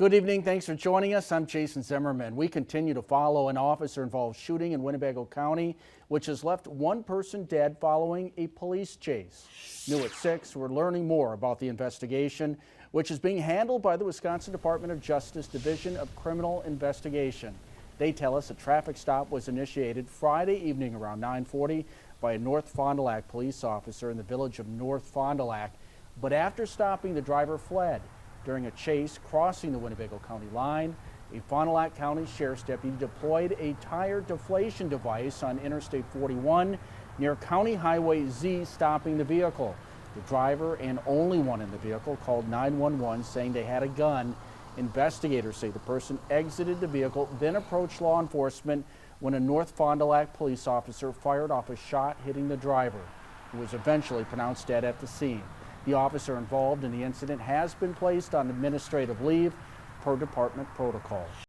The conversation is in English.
Good evening. Thanks for joining us. I'm Jason Zimmerman. We continue to follow an officer-involved shooting in Winnebago County, which has left one person dead following a police chase. New at 6, we're learning more about the investigation, which is being handled by the Wisconsin Department of Justice Division of Criminal Investigation. They tell us a traffic stop was initiated Friday evening around 9:40 by a North Fond du Lac police officer in the village of North Fond du Lac, but after stopping, the driver fled. During a chase crossing the Winnebago County line, a Fond du Lac County Sheriff's deputy deployed a tire deflation device on Interstate 41 near County Highway Z, stopping the vehicle. The driver and only one in the vehicle called 911 saying they had a gun. Investigators say the person exited the vehicle, then approached law enforcement when a North Fond du Lac police officer fired off a shot hitting the driver, who was eventually pronounced dead at the scene. The officer involved in the incident has been placed on administrative leave per department protocol.